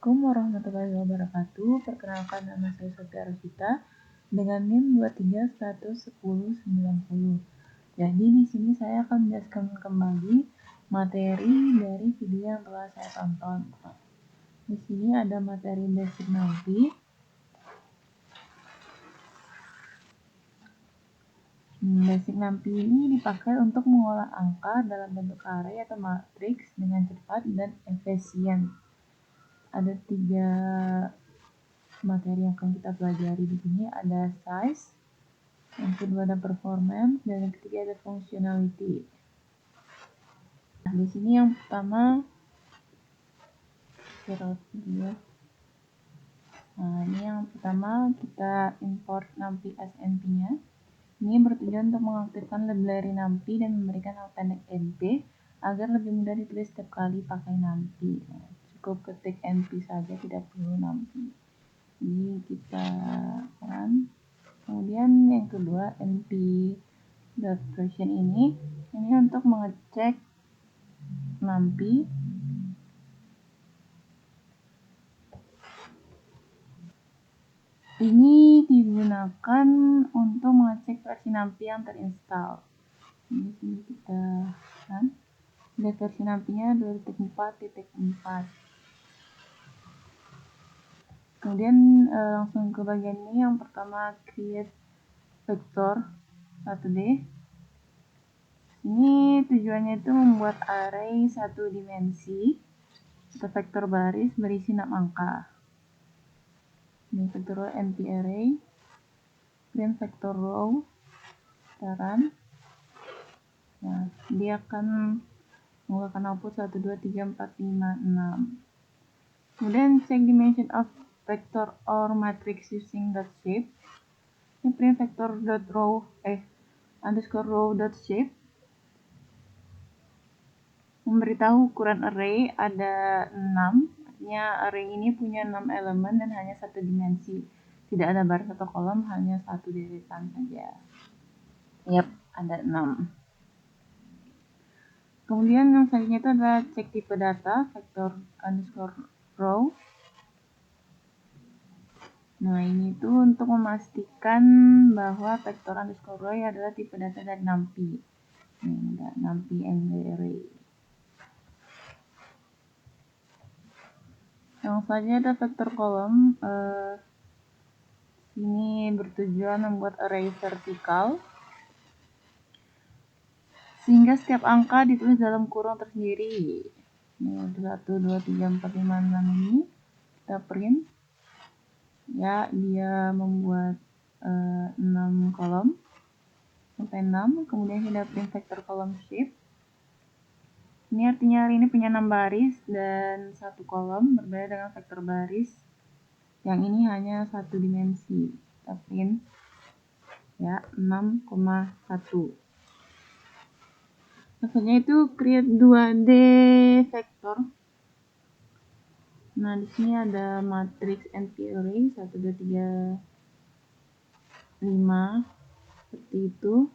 Assalamualaikum warahmatullahi wabarakatuh. Perkenalkan, nama saya Sophia Rosita dengan NIM 23101090. Jadi di sini saya akan menjelaskan kembali materi dari video yang telah saya tonton. Di sini ada materi basic NumPy. Basic NumPy ini dipakai untuk mengolah angka dalam bentuk array atau matriks dengan cepat dan efisien. Ada 3 materi yang akan kita pelajari di sini. Ada size, yang kedua ada performance, dan yang ketiga ada functionality. Nah, di sini yang pertama kita import NumPy SNP-nya. Ini bertujuan untuk mengaktifkan library NumPy dan memberikan nama pendek NP agar lebih mudah ditulis setiap kali pakai NumPy. Nah, cukup ketik NP saja, tidak perlu NumPy. Ini kita kan. Kemudian yang kedua, np.version ini untuk mengecek NumPy. Ini digunakan untuk mengecek versi NumPy yang terinstall. Ini sini kita kan. Ada versi NumPy-nya 2.4.4. Kemudian langsung ke bagian ini. Yang pertama, create vector 1D. Ini tujuannya itu membuat array 1 dimensi atau vektor baris berisi 6 angka. Ini vektor row np array, kemudian vektor row taran. Nah, dia akan mengeluarkan output 1, 2, 3, 4, 5, 6. Kemudian check dimension of vector or matrix using dot shape. Ini print vector dot row underscore row dot shape. Memberitahu ukuran array ada 6. Artinya array ini punya 6 elemen dan hanya 1 dimensi. Tidak ada baris atau kolom, hanya 1 deretan saja. Yap, ada 6. Kemudian yang selanjutnya itu adalah cek tipe data vector underscore row. Nah, ini tuh untuk memastikan bahwa vector underscore row adalah tipe data dari NumPy. Ini ada NumPy array. Yang selanjutnya ada vektor kolom. Ini bertujuan membuat array vertikal sehingga setiap angka ditulis dalam kurung tersendiri. Ini 1, 2, 3, 4, 5, 6 ini kita print. Ya, dia membuat 6 kolom sampai 6. Kemudian kita print vektor kolom shape. Ini artinya hari ini punya 6 baris dan 1 kolom, berbeda dengan vektor baris yang ini hanya 1 dimensi. Kita print ya 6,1. Maksudnya itu create 2D vektor. Nah, di sini ada matriks np array 1, 2, 3, 5 seperti itu.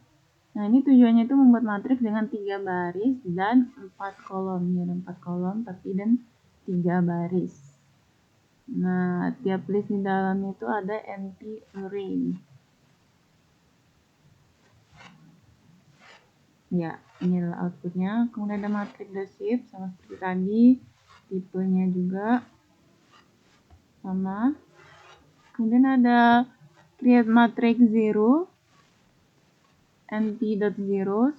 Nah, ini tujuannya itu membuat matriks dengan 3 baris dan 4 kolom. Ya, ada 4 kolom tapi dan 3 baris. Nah, tiap list di dalamnya itu ada np array. Ya, ini adalah outputnya. Kemudian ada matriks the shape sama seperti tadi, tipenya juga sama. Kemudian ada create matrix 0 np.zeros.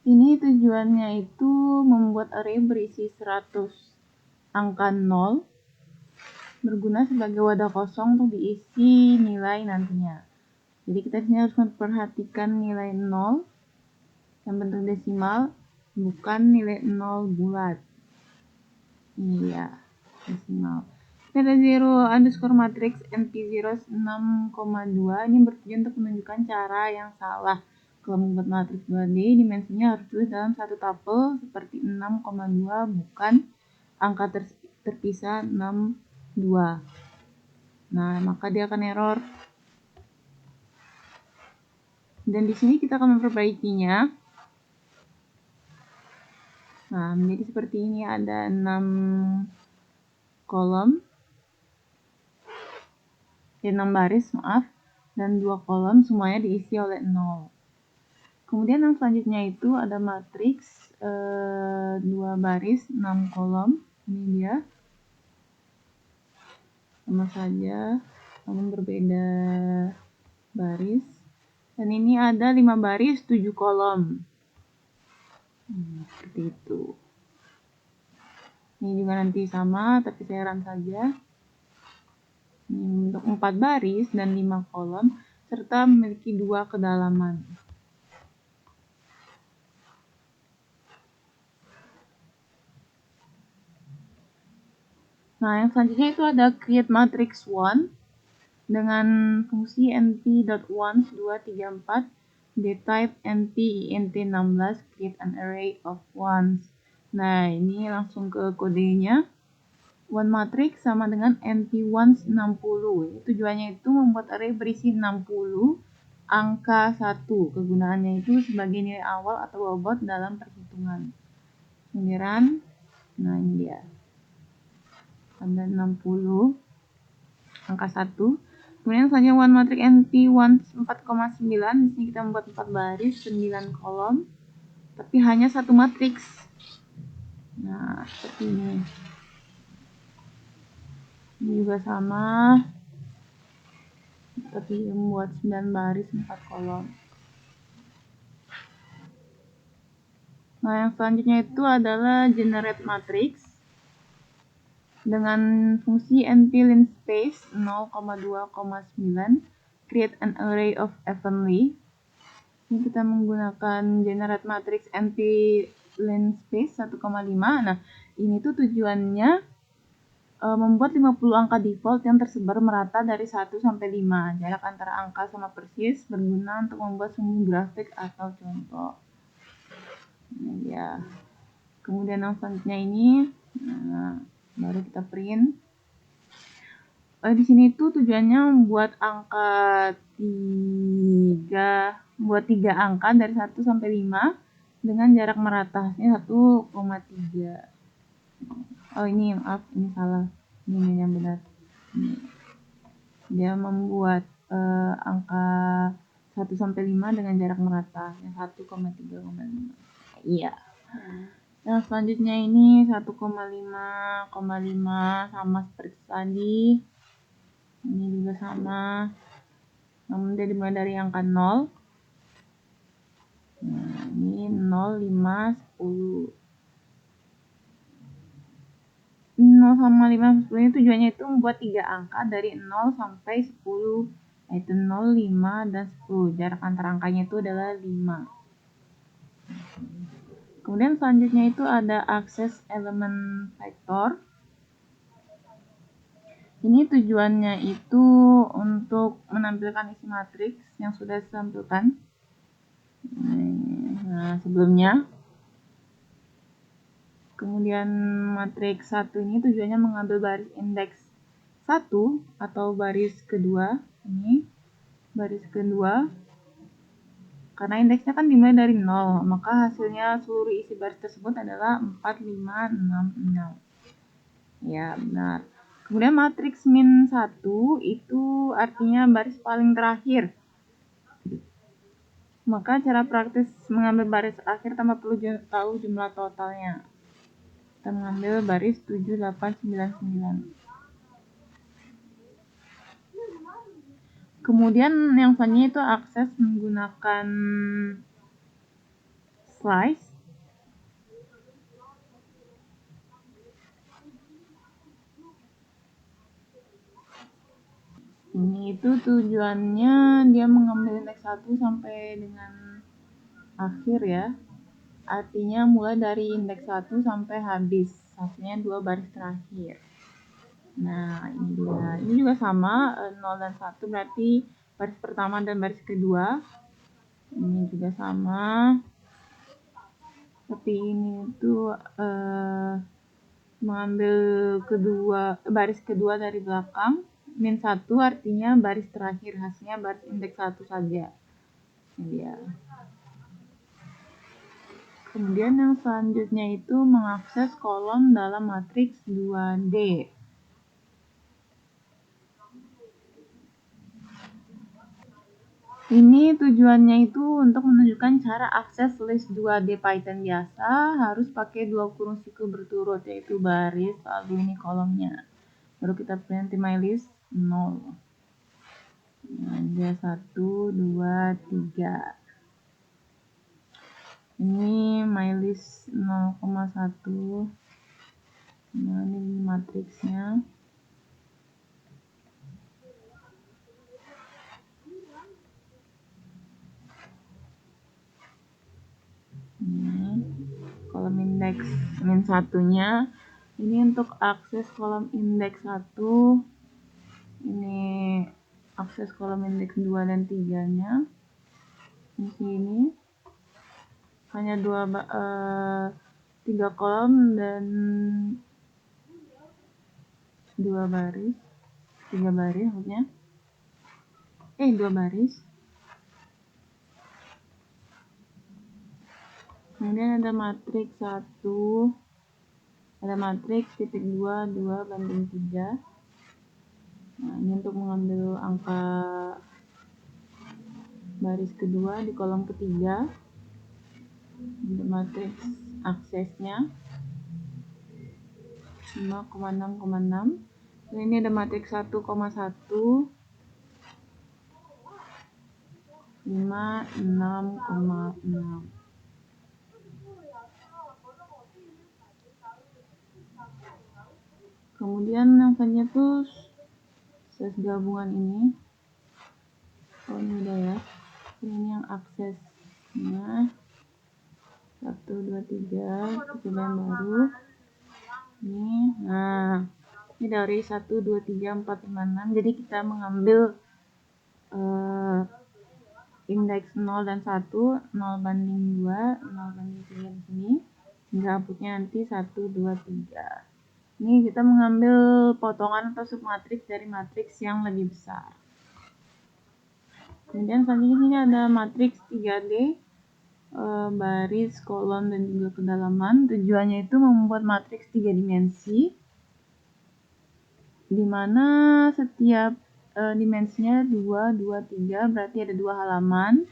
Ini tujuannya itu membuat array berisi 100 angka 0 berguna sebagai wadah kosong untuk diisi nilai nantinya. Jadi kita sini harus memperhatikan nilai 0 yang bentuk desimal, bukan nilai 0 bulat. Ini ya, desimal. Kita ada 0 underscore matrix np0 6,2. Ini bertujuan untuk menunjukkan cara yang salah. Kalau membuat matriks 2D, dimensinya harus tulis dalam satu tuple seperti 6,2, bukan angka terpisah 6,2. Nah, maka dia akan error. Dan di sini kita akan memperbaikinya. Nah, menjadi seperti ini, ada 6 kolom, 6 baris, maaf, dan 2 kolom, semuanya diisi oleh 0. Kemudian yang selanjutnya itu ada matriks 2 baris, 6 kolom. Ini dia. Sama saja, namun berbeda baris. Dan ini ada 5 baris, 7 kolom. Seperti itu. Ini juga nanti sama, tapi saya run saja. Ini untuk 4 baris dan 5 kolom, serta memiliki 2 kedalaman. Nah, yang selanjutnya itu ada create matrix 1 dengan fungsi np.ones234 dtype np-int16 create an array of ones. Nah, ini langsung ke kodenya. One matrix sama dengan np-ones60. Tujuannya itu membuat array berisi 60 angka 1. Kegunaannya itu sebagai nilai awal atau bobot dalam perhitungan. Kemudian, nah ini dia. Ada 60 angka 1. Kemudian selanjutnya one matrix np-ones 4,9. Di sini kita membuat 4 baris, 9 kolom, tapi hanya satu matriks. Nah, seperti ini. Ini juga sama, tapi membuat 9 baris, 4 kolom. Nah, yang selanjutnya itu adalah generate matrix dengan fungsi np-linspace 0,2,9 create an array of evenly. Ini kita menggunakan generate matrix np-linspace 1,5. Nah, ini tuh tujuannya membuat 50 angka default yang tersebar merata dari 1 sampai 5. Jarak antara angka sama persis berguna untuk membuat sumbu grafik atau contoh. Ini dia. Kemudian yang selanjutnya ini, nah, baru kita print. Di sini tuh tujuannya membuat angka 3 angka dari 1 sampai 5 dengan jarak merata. Ini 1,3. Oh, ini maaf, ini salah. Ini yang benar. Ini. Dia membuat angka 1 sampai 5 dengan jarak merata. Yang 1,3,5. Iya. Yang selanjutnya ini 1,5,5 sama seperti tadi. Ini juga sama. Namun dia dimulai dari angka 0. Nah, ini 0, 5, 10. 0 sama 5 10 ini tujuannya itu membuat 3 angka dari 0 sampai 10, yaitu 0, 5, dan 10. Jarak antara angkanya itu adalah 5. Kemudian selanjutnya itu ada access element vector. Ini tujuannya itu untuk menampilkan isi matriks yang sudah ditampilkan. Nah, sebelumnya. Kemudian matriks 1 ini tujuannya mengambil baris indeks 1 atau baris kedua. Ini baris kedua. Karena indeksnya kan dimulai dari 0, maka hasilnya seluruh isi baris tersebut adalah 4, 5, 6, 6. Ya, benar. Kemudian matriks min 1 itu artinya baris paling terakhir. Maka cara praktis mengambil baris akhir tanpa perlu tahu jumlah totalnya. Kita mengambil baris 7, 8, 9, 9. Kemudian yang selanjutnya itu akses menggunakan slice. Ini itu tujuannya dia mengambil indeks 1 sampai dengan akhir ya. Artinya mulai dari indeks 1 sampai habis. Hasilnya 2 baris terakhir. Nah, ini dia. Ini juga sama, 0 dan 1 berarti baris pertama dan baris kedua. Ini juga sama. Tapi ini tuh mengambil baris kedua dari belakang. Min 1 artinya baris terakhir, hasilnya baris indeks 1 saja. Ini dia. Kemudian yang selanjutnya itu mengakses kolom dalam matriks 2D. Ini tujuannya itu untuk menunjukkan cara akses list 2D Python biasa harus pakai dua kurung siku berturut, yaitu baris lalu ini kolomnya. Baru kita print my list 0. Ada 1, 2, 3. Ini my list 0,1. Nah, ini matriksnya. Ini kolom indeks min satunya. Ini untuk akses kolom indeks 1. Ini akses kolom indeks 2 dan 3-nya. Di sini hanya 3 kolom dan 2 baris. 3 baris maksudnya. 2 baris. Kemudian ada matriks 1. Ada matriks titik 2, 2 banding 3. Nah, ini untuk mengambil angka baris kedua di kolom ketiga. Ada matriks aksesnya 5,6,6. Dan ini ada matriks 1,1, 5, 6,6. Kemudian yang selanjutnya tuh ses gabungan ini. Oh, ini udah ya. Ini yang aksesnya 1, 2, 3. Kita yang baru. Ini. Nah, ini dari 1, 2, 3, 4, 5, 6. Jadi kita mengambil indeks 0 dan 1, 0 banding 2, 0 banding 3 di sini. Hingga outputnya nanti 1, 2, 3. Ini kita mengambil potongan atau submatriks dari matriks yang lebih besar. Kemudian selanjutnya ini ada matriks 3D, baris, kolom, dan juga kedalaman. Tujuannya itu membuat matriks 3 dimensi, di mana setiap dimensinya 2, 2, 3, berarti ada 2 halaman,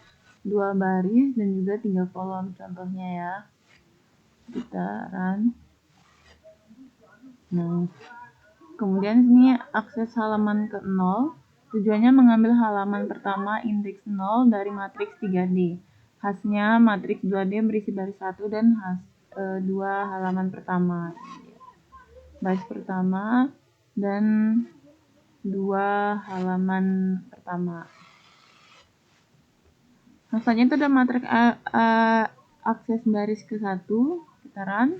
2 baris, dan juga 3 kolom. Contohnya ya, kita run. Nah, kemudian sini akses halaman ke 0. Tujuannya mengambil halaman pertama indeks 0 dari matriks 3D. Khasnya matriks 2D berisi baris 1 dan 2 halaman pertama. Baris pertama dan 2 halaman pertama. Nah, selanjutnya itu ada matriks akses baris ke 1. Kita run.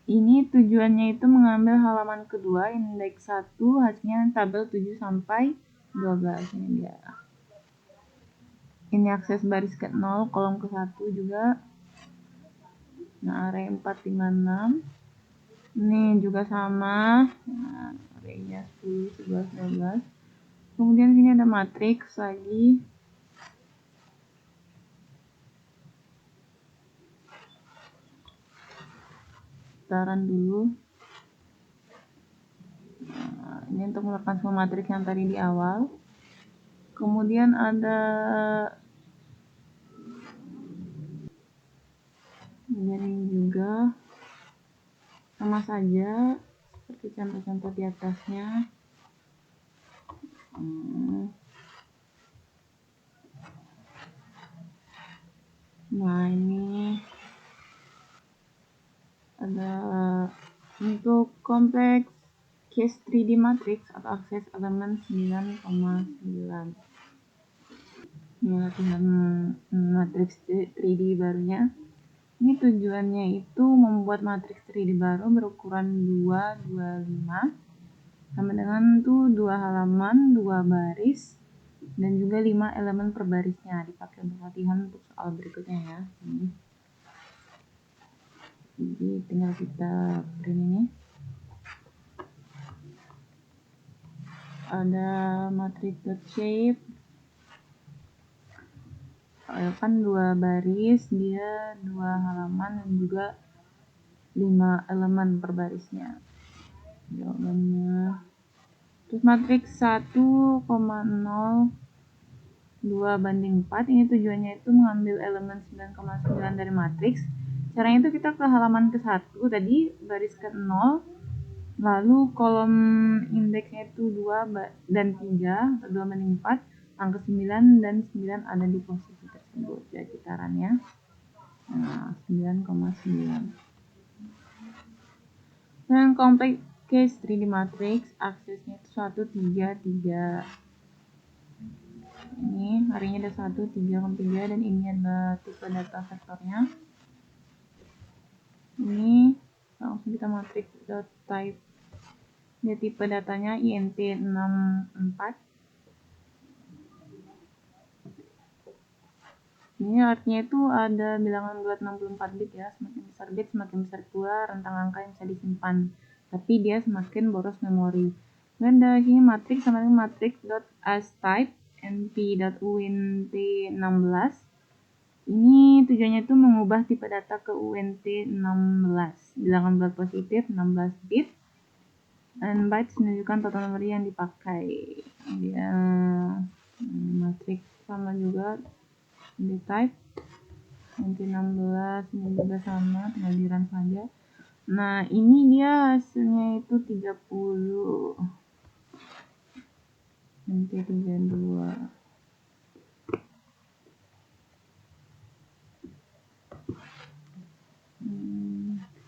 Ini tujuannya itu mengambil halaman kedua indeks 1, hasilnya tabel 7 sampai 12. Ini dia. Ini akses baris ke 0, kolom ke 1 juga. Nah, array 4, 5, 6. Ini juga sama. Nah, arraynya 10, 11, 12. Kemudian sini ada matriks lagi. Taran dulu. Nah, ini untuk melakukan semua matriks yang tadi di awal. Kemudian ada ini juga sama saja seperti contoh-contoh di atasnya. Nah, ini ada untuk kompleks case 3D matrix atau akses elemen 9,9. Ini latihan matriks 3D barunya. Ini tujuannya itu membuat matriks 3D baru berukuran 2, 2, 5 sama dengan tuh 2 halaman, 2 baris, dan juga 5 elemen per barisnya. Dipakai untuk latihan untuk soal berikutnya ya. Jadi tinggal kita print ini. Ada matrix.shape, kan 2 baris, dia 2 halaman dan juga 5 elemen per barisnya. Jawabannya. Terus matriks 1,02/4, ini tujuannya itu mengambil elemen 9,9 dari matriks. Caranya itu kita ke halaman ke-1 tadi, baris ke-0, lalu kolom indeksnya itu 2 dan 3, 2/4, angka 9 dan 9 ada di posisi tersebut. Ya, kitarannya. Nah, 9,9. Dan kompleks case 3D matrix, aksesnya itu 1, 3, 3. Ini harinya ada 1, 3, 3, dan ini adalah tipe data vektornya. Ini langsung kita matrix type. Dia tipe datanya int64. Ini artinya itu ada bilangan bulat 64 bit ya, semakin besar bit semakin besar pula rentang angka yang bisa disimpan, tapi dia semakin boros memori. Dan dari sini matriks sama dengan matrix.astype np.uint16. Ini tujuannya itu mengubah tipe data ke uint16, bilangan bulat positif 16 bit, dan bytes menunjukkan total memori yang dipakai. Dia matriks sama juga di type int16, ini juga sama, tinggal di run saja. Nah, ini dia hasilnya itu 30 int32.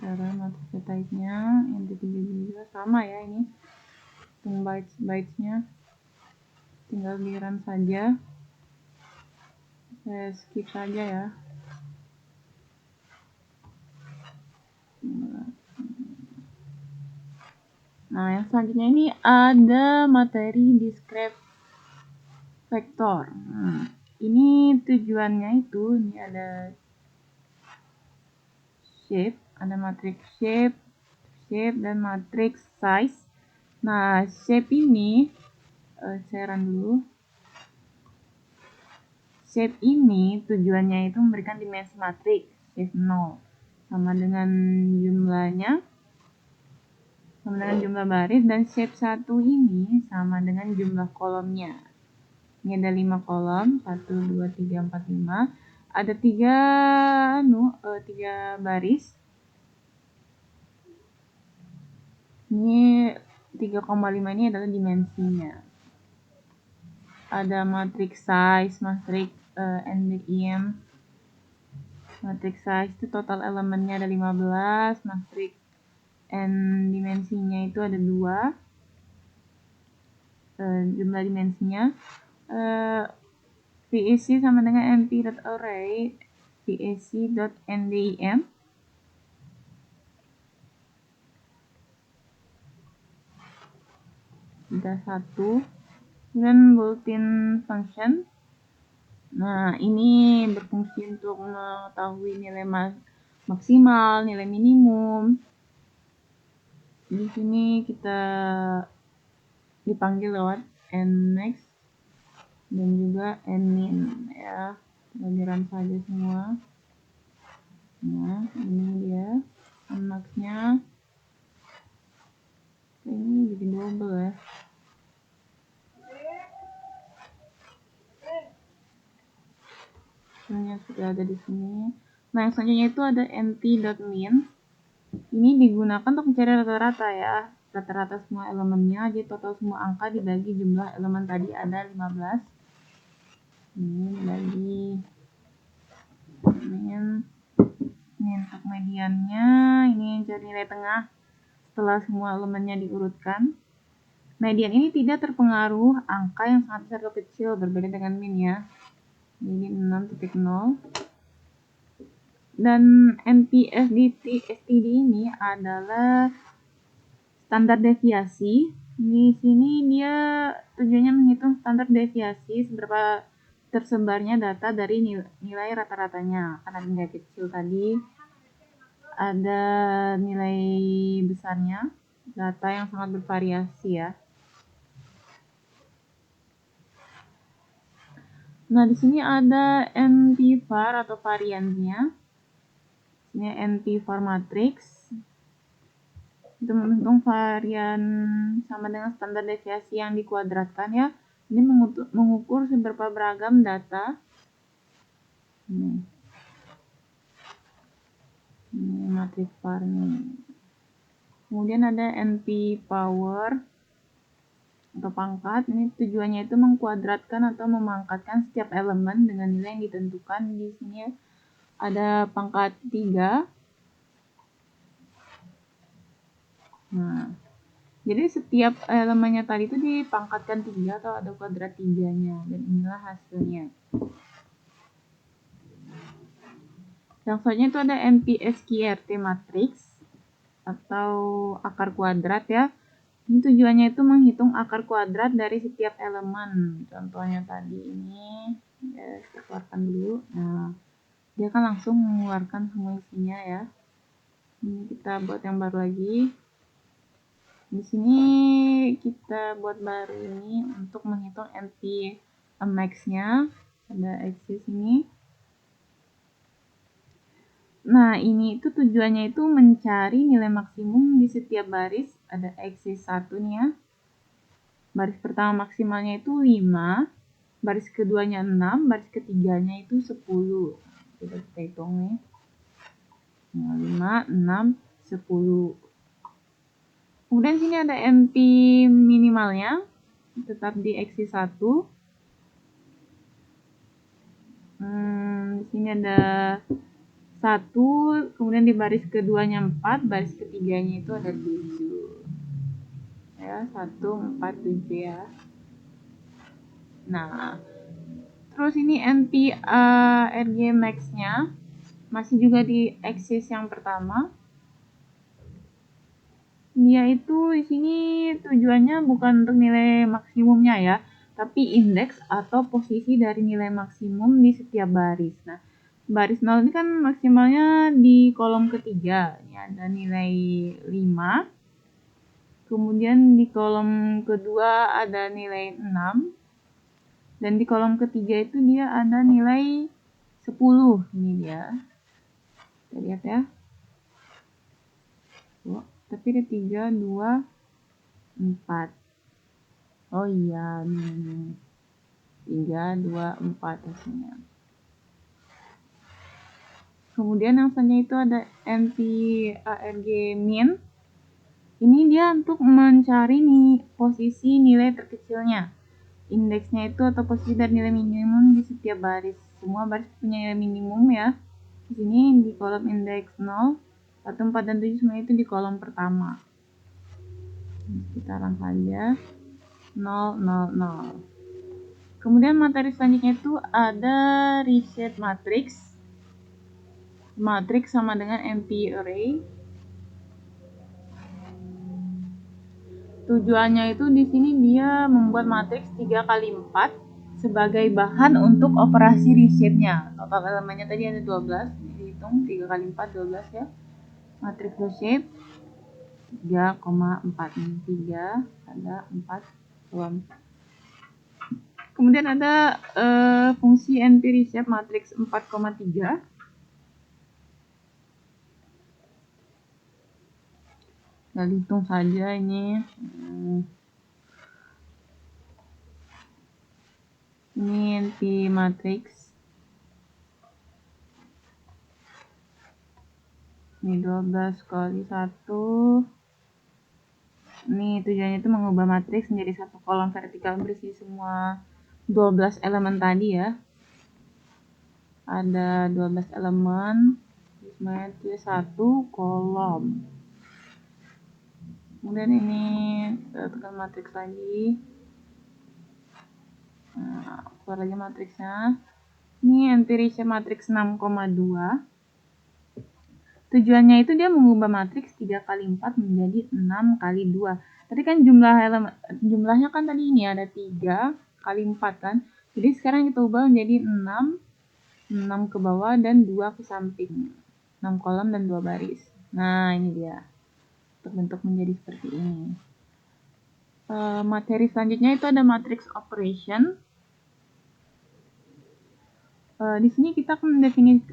Cara matriks type-nya int32 sama ya, ini bytes-bytesnya tinggal di run saja. Saya skip saja ya. Nah, yang selanjutnya ini ada materi discrete vektor. Ini tujuannya itu, ini ada shape, ada matriks shape, dan matriks size. Nah, shape ini, saya run dulu. Shape ini tujuannya itu memberikan dimensi matriks, shape 0, sama dengan jumlahnya, sama dengan jumlah baris, dan shape 1 ini sama dengan jumlah kolomnya. Ini ada 5 kolom, 1, 2, 3, 4, 5. Ada 3 baris. Ini 3,5 ini adalah dimensinya. Ada matriks size, matriks NBIM. Matriks size itu total elemennya ada 15, matriks N dimensinya itu ada 2. Jumlah dimensinya. VAC sama dengan np.array vac.ndim. Ada 1. Dan built-in function. Nah, ini berfungsi untuk mengetahui nilai maksimal, nilai minimum. Di sini kita dipanggil lewat nmax dan juga nmin ya. Pelajaran saja semua. Nah, ini dia nmax-nya. Ini jadi double ya. Yang sudah ada di sini. Nah, yang selanjutnya itu ada nt.min. Ini digunakan untuk mencari rata-rata ya. Rata-rata semua elemennya, jadi total semua angka dibagi jumlah elemen tadi ada 15. Ini dibagi min. Ini untuk mediannya, ini cari nilai tengah setelah semua elemennya diurutkan. Median ini tidak terpengaruh angka yang sangat besar atau kecil, berbeda dengan min ya. Jadi 6.0. Dan NP-STD ini adalah standar deviasi. Di sini dia tujuannya menghitung standar deviasi seberapa tersebarnya data dari nilai rata-ratanya. Karena nilai kecil tadi ada nilai besarnya, data yang sangat bervariasi ya. Nah, di sini ada NP-var atau variannya. Ini NP-var matrix. Itu menghitung varian sama dengan standar deviasi yang dikuadratkan ya. Ini mengukur seberapa beragam data. Ini matrix var nih. Kemudian ada NP power atau pangkat. Ini tujuannya itu mengkuadratkan atau memangkatkan setiap elemen dengan nilai yang ditentukan. Di sini ada pangkat 3. Nah, jadi setiap elemennya tadi itu dipangkatkan 3 atau ada kuadrat 3-nya, dan inilah hasilnya. Yang selanjutnya itu ada NP-SQRT matrix atau akar kuadrat ya. Ini tujuannya itu menghitung akar kuadrat dari setiap elemen. Contohnya tadi ini, ya, saya keluarkan dulu. Nah, dia kan langsung mengeluarkan semua isinya ya. Ini kita buat yang baru lagi. Di sini kita buat baru ini untuk menghitung NP max-nya. Ada axis ini. Nah, ini itu tujuannya itu mencari nilai maksimum di setiap baris. Ada axis 1 nih ya. Baris pertama maksimalnya itu 5, baris keduanya 6, baris ketiganya itu 10. Coba kita hitung nih. 5, 6, 10. Kemudian sini ada NP minimalnya, tetap di axis 1. Di sini ada 1, kemudian di baris keduanya 4, baris ketiganya itu ada 7. Ya, 1, 4, 7 ya. Nah, terus ini NP RG max-nya masih juga di axis yang pertama. Dia itu di sini tujuannya bukan untuk nilai maksimumnya ya, tapi indeks atau posisi dari nilai maksimum di setiap baris. Nah, baris 0 ini kan maksimalnya di kolom ketiga. Ini ada nilai 5. Kemudian di kolom kedua ada nilai 6. Dan di kolom ketiga itu dia ada nilai 10. Ini dia. Kita lihat ya. Oh, tapi ada 3, 2, 4. Oh iya, nih. 3, 2, 4 hasilnya. Kemudian yang selanjutnya itu ada NP ARG min. Ini dia untuk mencari posisi nilai terkecilnya. Indeksnya itu atau posisi dari nilai minimum di setiap baris. Semua baris punya nilai minimum ya. Di sini di kolom indeks 0, 1, 4, dan 7 semuanya itu di kolom pertama. Kita run saja. 0, 0, 0. Kemudian materi selanjutnya itu ada reset matrix. Matrix sama dengan NP array. Tujuannya itu di sini dia membuat matriks 3x4 sebagai bahan untuk operasi resetnya. Total elemennya tadi ada 12, dihitung 3x4 12 ya. Matriks reset 3,4, 3 ada 4 4. Kemudian ada fungsi NP reset matriks 4,3. Kita hitung saja ini. Ini NP matrix. Ini 12 kali 1. Ini tujuannya itu mengubah matriks menjadi satu kolom vertikal berisi semua 12 elemen tadi ya. Ada 12 elemen. Semuanya itu satu kolom. Kemudian ini kita tekan matriks lagi. Nah, keluar lagi matriksnya. Ini NP reset matriks 6,2. Tujuannya itu dia mengubah matriks 3x4 menjadi 6x2. Tadi kan jumlahnya kan tadi ini ada 3x4 kan. Jadi sekarang kita ubah menjadi 6 ke bawah dan 2 ke samping. 6 kolom dan 2 baris. Nah, ini dia. Terbentuk menjadi seperti ini. Materi selanjutnya itu ada matrix operation. Di sini kita akan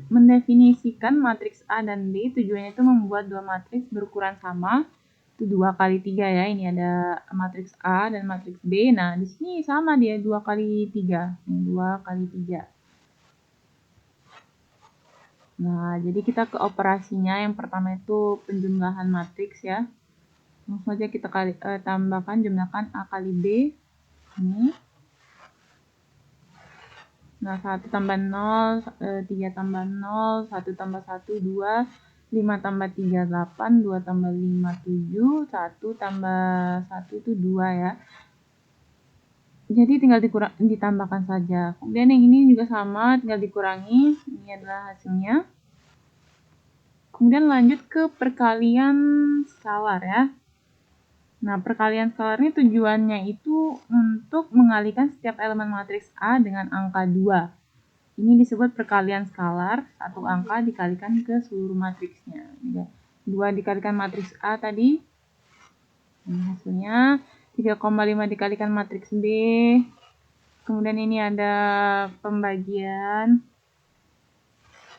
mendefinisikan matriks A dan B. Tujuannya itu membuat dua matriks berukuran sama. Itu 2 kali 3 ya. Ini ada matriks A dan matriks B. Nah, di sini sama dia 2 kali 3. 2 kali 3. Nah, jadi kita ke operasinya. Yang pertama itu penjumlahan matriks ya. Langsung saja kita jumlahkan A kali B. Ini. Nah, 1 tambah 0, 3 tambah 0, 1 tambah 1, 2, 5 tambah 3, 8, 2 tambah 5, 7, 1 tambah 1 itu 2 ya. Jadi tinggal ditambahkan saja. Kemudian yang ini juga sama, tinggal dikurangi. Ini adalah hasilnya. Kemudian lanjut ke perkalian skalar ya. Nah, perkalian skalar ini tujuannya itu untuk mengalihkan setiap elemen matriks A dengan angka 2. Ini disebut perkalian skalar, satu angka dikalikan ke seluruh matriksnya. 2 dikalikan matriks A tadi. Ini hasilnya 3,5 dikalikan matriks B. Kemudian ini ada pembagian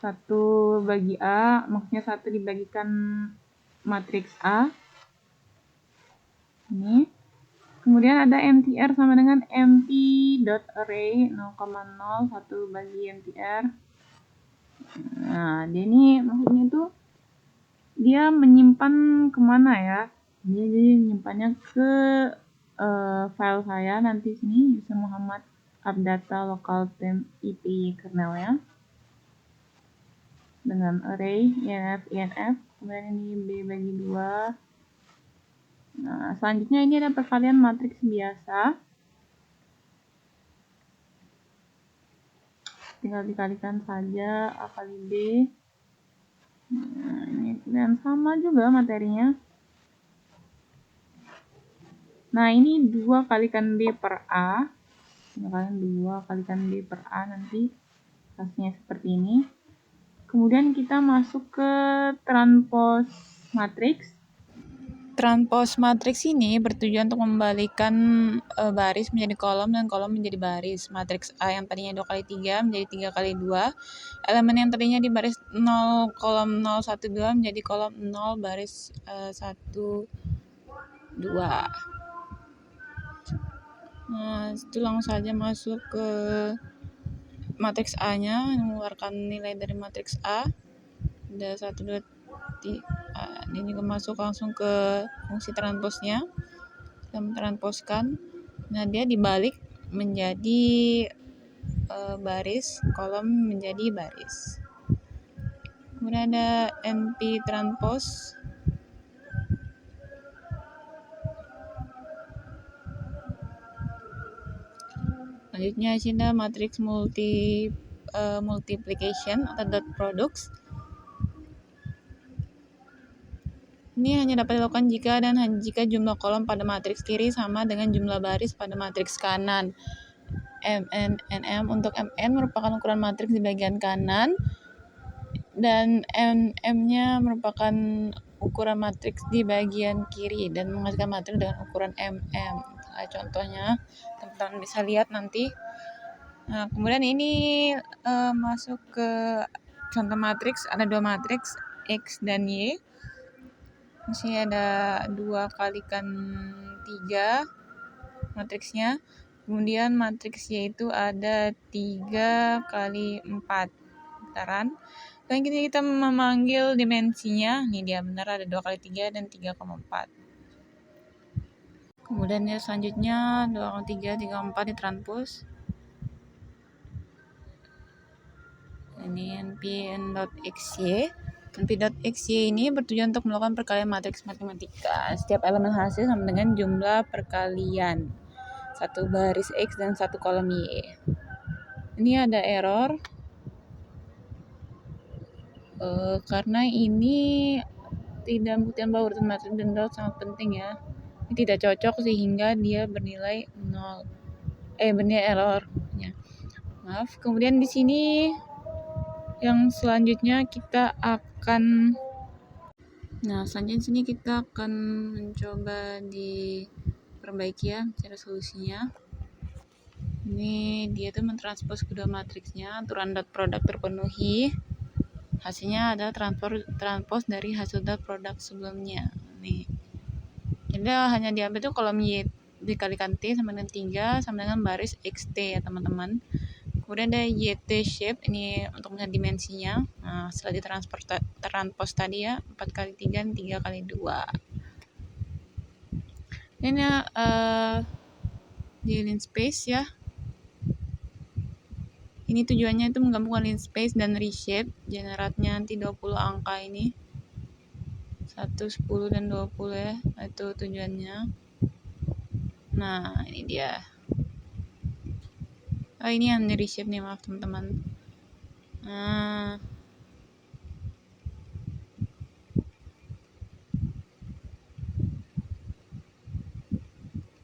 1 bagi A, maksudnya 1 dibagikan matriks A. Ini. Kemudian ada MTR sama dengan MP.array 0,0 1 bagi MTR. Nah, dia ini maksudnya itu dia menyimpan kemana ya? Dia jadi menyimpannya ke file saya nanti sini user Muhammad updata local temp IPy kernel ya. Dengan array INF, kemudian ini B bagi 2. Nah, selanjutnya ini ada perkalian matriks biasa. Tinggal dikalikan saja A kali B. Nah, ini dan sama juga materinya. Nah, ini 2 kalikan B per A. Kalikan 2 kalikan B per A nanti hasilnya seperti ini. Kemudian kita masuk ke transpose matriks. Transpose matriks ini bertujuan untuk membalikan baris menjadi kolom dan kolom menjadi baris. Matriks A yang tadinya 2 kali 3 menjadi 3 kali 2. Elemen yang tadinya di baris 0 kolom 0 1 2 menjadi kolom 0 baris 1 2. Nah, itu langsung saja masuk ke matriks A-nya, mengeluarkan nilai dari matriks A. Ada 1 2 3. Ini juga masuk langsung ke fungsi transposnya. Kita mentransposkan. Nah, dia dibalik menjadi baris, kolom menjadi baris. Kemudian ada NP transpose. Selanjutnya ada matriks multiplication atau dot products. Ini hanya dapat dilakukan jika jumlah kolom pada matriks kiri sama dengan jumlah baris pada matriks kanan. MN untuk MN merupakan ukuran matriks di bagian kanan dan MM-nya merupakan ukuran matriks di bagian kiri dan menghasilkan matriks dengan ukuran MM. Nah, contohnya teman-teman bisa lihat nanti. Nah, kemudian ini masuk ke contoh matriks. Ada 2 matriks X dan Y. Di sini ada 2 kalikan 3 matriksnya. Kemudian matriks Y itu ada 3 kali 4 putaran. Dan kita memanggil dimensinya. Ini dia benar ada 2 kali 3 dan 3,4. Kemudian ya selanjutnya 2 kali 3, 3,4 ditranspos. Ini npn.xy. np.xy ini bertujuan untuk melakukan perkalian matriks matematika. Setiap elemen hasil sama dengan jumlah perkalian. 1 baris X dan 1 kolom Y. Ini ada error. Karena ini tidak membuktikan bahwa urutan matriks dan dot sangat penting ya. Ini tidak cocok sehingga dia bernilai 0. Bernilai error. Ya. Maaf. Kemudian di sini yang selanjutnya kita akan selanjutnya di sini kita akan mencoba diperbaiki ya cara solusinya. Ini dia tuh mentranspos kedua matriksnya, aturan dot produk terpenuhi. Hasilnya ada transpos dari hasil dot produk sebelumnya. Nih. Jadi hanya diambil tuh kolom Y dikalikan T sama dengan 3 sama dengan baris XT ya teman-teman. Kemudian ada YT shape, ini untuk melihat dimensinya. Nah, setelah ditranspos tadi ya, 4 kali 3 dan 3 kali 2. Ini di linspace ya. Ini tujuannya itu menggabungkan linspace dan reshape. Generatnya nanti 20 angka ini. 1, 10, dan 20 ya. Itu tujuannya. Nah, ini dia. Oh, ini yang di reshape nih, maaf teman-teman. Nah,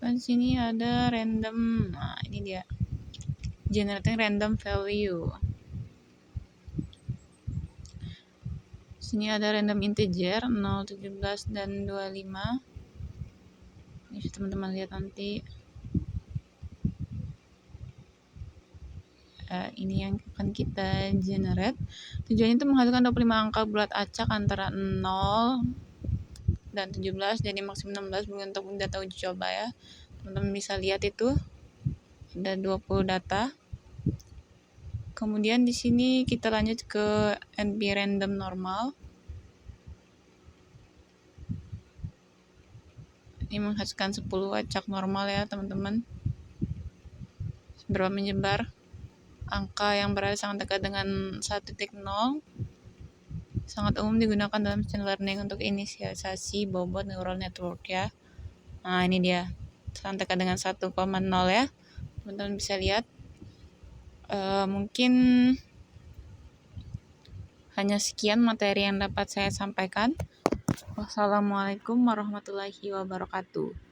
kan sini ada random. Nah, ini dia. Generating random value. Sini ada random integer 0, 17, dan 25. Ini teman-teman lihat nanti. Ini yang akan kita generate. Tujuannya itu menghasilkan 25 angka bulat acak antara 0 dan 17, jadi maksimum 16 untuk data uji coba ya. Teman-teman bisa lihat itu ada 20 data. Kemudian di sini kita lanjut ke NP random normal. Ini menghasilkan 10 acak normal ya teman-teman. Seberapa menyebar. Angka yang berada sangat dekat dengan 1.0. Sangat umum digunakan dalam machine learning untuk inisialisasi bobot neural network ya. Nah, ini dia. Sangat dekat dengan 1,0 ya. Teman-teman bisa lihat. Mungkin hanya sekian materi yang dapat saya sampaikan. Wassalamualaikum warahmatullahi wabarakatuh.